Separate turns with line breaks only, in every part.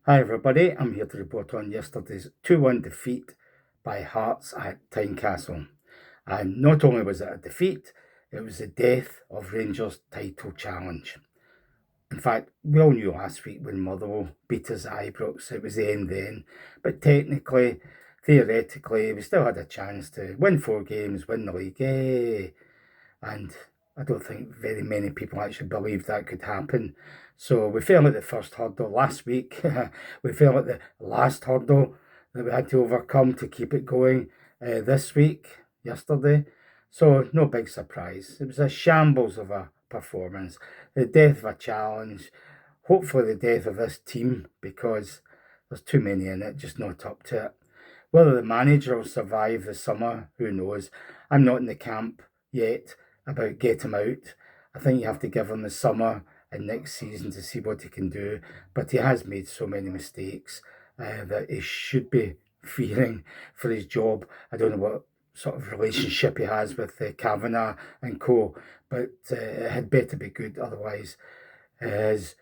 Hi everybody, I'm here to report on yesterday's 2-1 defeat by Hearts at Tynecastle. And not only was it a defeat, it was the death of Rangers' title challenge. In fact, we all knew last week when Motherwell beat us at Ibrox, it was the end then. But technically, theoretically, we still had a chance to win 4 games, win the league. And I don't think very many people actually believed that could happen. So we fell at the first hurdle last week. We fell at the last hurdle that we had to overcome to keep it going this week, yesterday. So no big surprise. It was a shambles of a performance, the death of a challenge, hopefully the death of this team because there's too many in it, just not up to it. Whether the manager will survive the summer, who knows? I'm not in the camp yet about get him out. I think you have to give him the summer and next season to see what he can do. But he has made so many mistakes that he should be fearing for his job. I don't know what sort of relationship he has with Kavanagh and co, but it had better be good. Otherwise, his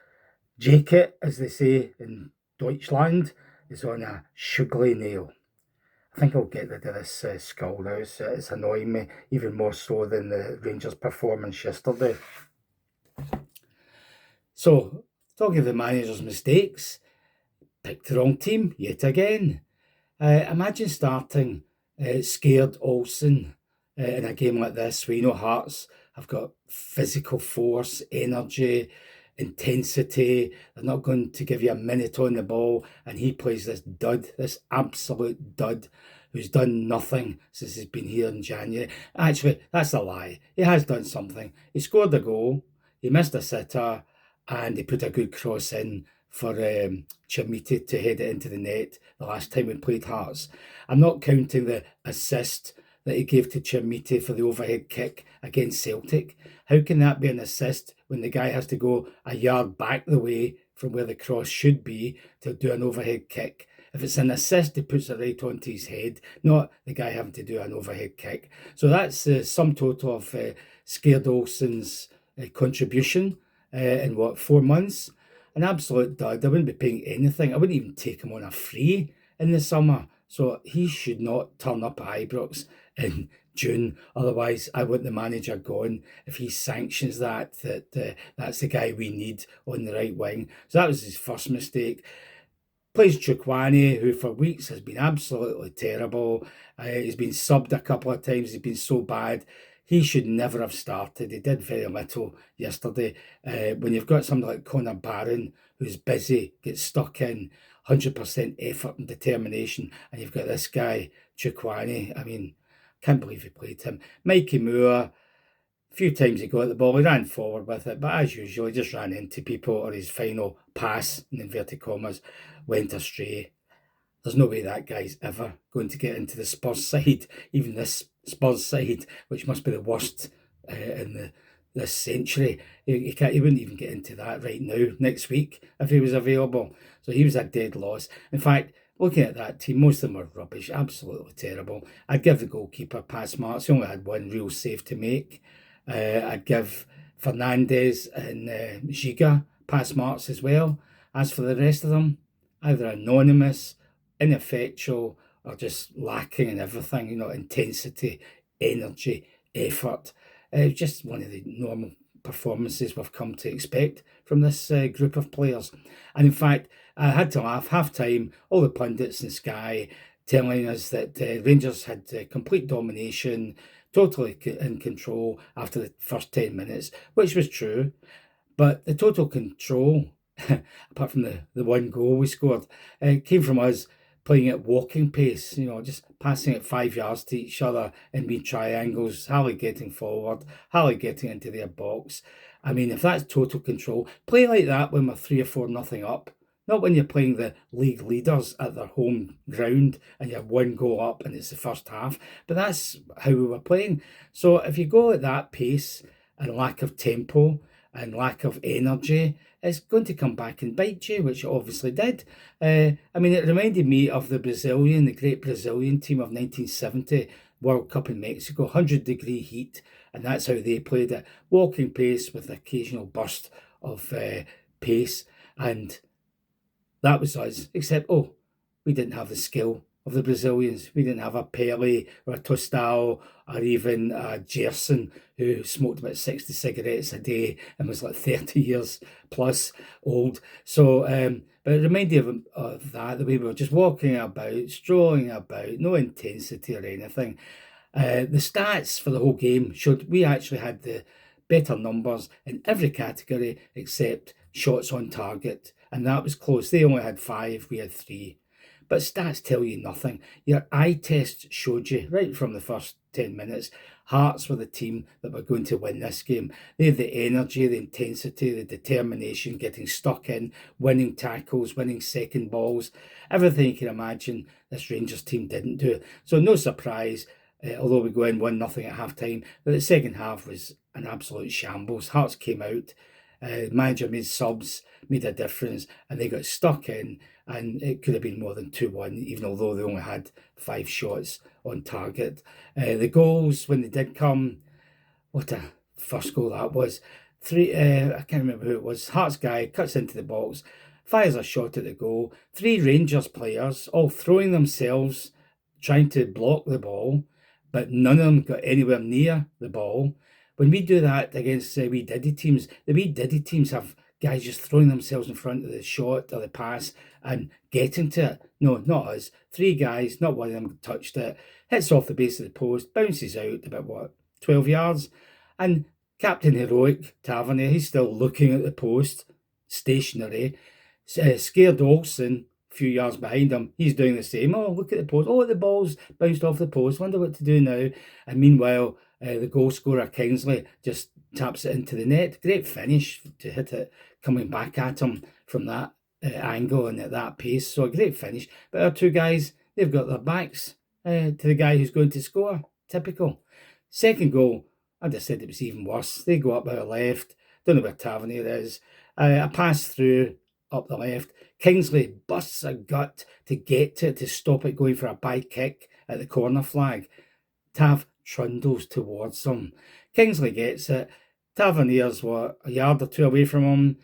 jacket, as they say in Deutschland, is on a sugly nail. I think I'll get rid of this skull now. It's annoying me even more so than the Rangers' performance yesterday. So, talking of the manager's mistakes, picked the wrong team yet again. Imagine starting scared Olsen in a game like this, where you know Hearts have got physical force, energy, intensity. They're not going to give you a minute on the ball, and he plays this dud, this absolute dud, who's done nothing since he's been here in January. Actually, that's a lie. He has done something. He scored a goal, he missed a sitter, and he put a good cross in for Chermiti to head it into the net the last time we played Hearts. I'm not counting the assist that he gave to Chermiti for the overhead kick against Celtic. How can that be an assist when the guy has to go a yard back the way from where the cross should be to do an overhead kick? If it's an assist, he puts it right onto his head, not the guy having to do an overhead kick. So that's the sum total of Scared Olsen's contribution in 4 months. An absolute dud. I wouldn't be paying anything. I wouldn't even take him on a free in the summer. So he should not turn up at Ibrox in June. Otherwise, I want the manager gone. If he sanctions that's the guy we need on the right wing. So that was his first mistake. Plays Chukwani, who for weeks has been absolutely terrible. He's been subbed a couple of times. He's been so bad. He should never have started. He did very little yesterday. When you've got somebody like Connor Barron, who's busy, gets stuck in 100% effort and determination, and you've got this guy, Chukwani. I mean, can't believe he played him. Mikey Moore, a few times he got the ball, he ran forward with it, but as usual, he just ran into people, or his final pass, in inverted commas, went astray. There's no way that guy's ever going to get into the Spurs side, even this Spurs side, which must be the worst in this century. He wouldn't even get into that right now, next week, if he was available. So he was a dead loss. In fact, looking at that team, most of them were rubbish, absolutely terrible. I'd give the goalkeeper pass marks. He only had one real save to make. I'd give Fernandez and Giga pass marks as well. As for the rest of them, either anonymous, ineffectual, or just lacking in everything, intensity, energy, effort. Just one of the normal performances we've come to expect from this group of players. And in fact, I had to laugh half time, all the pundits in Sky telling us that Rangers had complete domination, totally in control after the first 10 minutes, which was true. But the total control, apart from the one goal we scored, came from us playing at walking pace, just passing it 5 yards to each other in wee triangles, Harley getting forward, Harley getting into their box. I mean, if that's total control, play like that when we're 3 or 4 nothing up. Not when you're playing the league leaders at their home ground and you have one goal up and it's the first half. But that's how we were playing. So if you go at that pace and lack of tempo and lack of energy, it's going to come back and bite you, which it obviously did. I mean, it reminded me of the great Brazilian team of 1970 World Cup in Mexico, 100-degree heat, and that's how they played it. Walking pace with occasional burst of pace, and That was us, except, we didn't have the skill of the Brazilians. We didn't have a Pele or a Tostão or even a Gerson who smoked about 60 cigarettes a day and was like 30 years plus old. So, but it reminded me of that we were just walking about, strolling about, no intensity or anything. The stats for the whole game showed we actually had the better numbers in every category except shots on target, and that was close. They only had 5, we had 3. But stats tell you nothing. Your eye test showed you right from the first 10 minutes, Hearts were the team that were going to win this game. They had the energy, the intensity, the determination, getting stuck in, winning tackles, winning second balls, everything you can imagine this Rangers team didn't do. So no surprise, although we go in 1-0 at half time, that the second half was an absolute shambles. Hearts came out, manager made subs, made a difference, and they got stuck in, and it could have been more than 2-1, even although they only had 5 shots on target. The goals, when they did come, what a first goal that was. I can't remember who it was. Hearts guy cuts into the box, fires a shot at the goal. 3 Rangers players all throwing themselves, trying to block the ball, but none of them got anywhere near the ball. When we do that against wee Diddy teams, the wee Diddy teams have guys just throwing themselves in front of the shot or the pass and getting to it. No, not us. 3 guys, not one of them touched it. Hits off the base of the post, bounces out about 12 yards. And Captain Heroic, Tavernier, he's still looking at the post, stationary. Scared Olsen, a few yards behind him, he's doing the same. Oh, look at the post. Oh, the ball's bounced off the post. Wonder what to do now. And meanwhile, the goal scorer, Kingsley, just taps it into the net. Great finish to hit it coming back at him from that angle and at that pace. So a great finish. But our 2 guys, they've got their backs to the guy who's going to score. Typical. Second goal, I just said it was even worse. They go up our left. Don't know where Tavernier is. A pass through up the left. Kingsley busts a gut to get to it, to stop it going for a bye kick at the corner flag. Tav trundles towards him. Kingsley gets it. Tavernier's a yard or 2 away from him.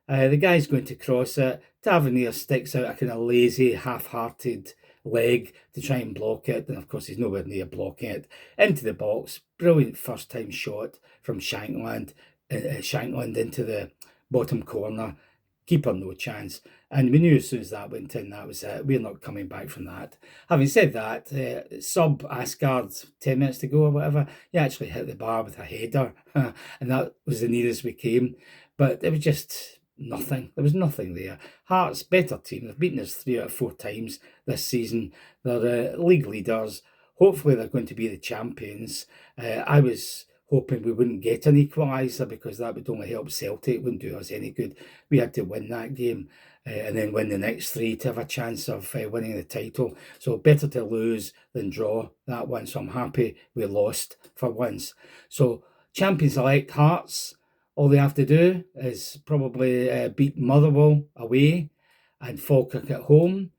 The guy's going to cross it. Tavernier sticks out a kind of lazy, half-hearted leg to try and block it. And of course, he's nowhere near blocking it. Into the box. Brilliant first-time shot from Shankland. Shankland into the bottom corner. Keeper no chance. And we knew as soon as that went in, that was it. We're not coming back from that. Having said that, sub Asgard, 10 minutes to go or whatever, he actually hit the bar with a header. And that was the nearest we came. But it was just nothing. There was nothing there. Hearts, better team. They've beaten us 3 out of 4 times this season. They're league leaders. Hopefully they're going to be the champions. I was hoping we wouldn't get an equaliser because that would only help Celtic. It wouldn't do us any good. We had to win that game and then win the next 3 to have a chance of winning the title. So better to lose than draw that one. So I'm happy we lost for once. So champions-elect Hearts, all they have to do is probably beat Motherwell away and Falkirk at home.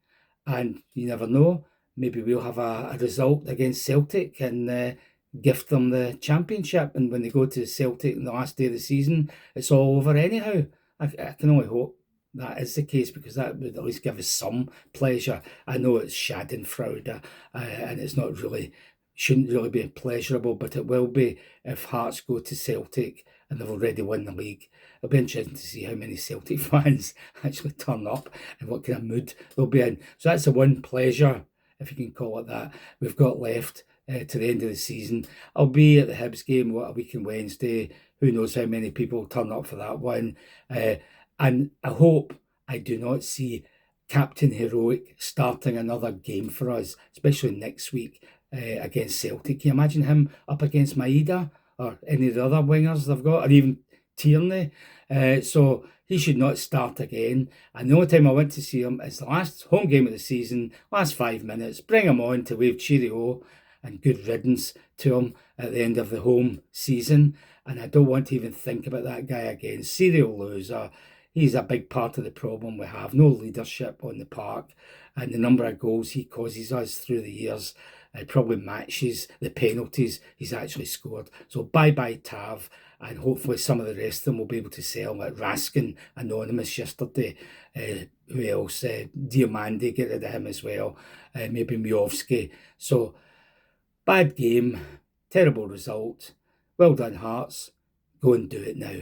And you never know, maybe we'll have a result against Celtic and gift them the championship. And when they go to Celtic on the last day of the season, it's all over anyhow. I can only hope that is the case because that would at least give us some pleasure. I know it's Schadenfreude and it's not really, shouldn't really be pleasurable, but it will be if Hearts go to Celtic and they've already won the league. It'll be interesting to see how many Celtic fans actually turn up and what kind of mood they'll be in. So that's the one pleasure, if you can call it that, we've got left to the end of the season. I'll be at the Hibs game a week on Wednesday. Who knows how many people turn up for that one. And I hope I do not see Captain Heroic starting another game for us, especially next week against Celtic. Can you imagine him up against Maeda or any of the other wingers they've got, or even Tierney? So he should not start again. And the only time I went to see him is the last home game of the season, last 5 minutes. Bring him on to wave cheerio and good riddance to him at the end of the home season. And I don't want to even think about that guy again. Serial loser. He's a big part of the problem we have. No leadership on the park. And the number of goals he causes us through the years probably matches the penalties he's actually scored. So bye-bye Tav. and hopefully some of the rest of them will be able to sell, like Raskin, Anonymous yesterday. Who else? Diamandi, get rid of him as well. Maybe Miovski. So, bad game, terrible result. Well done, Hearts. Go and do it now.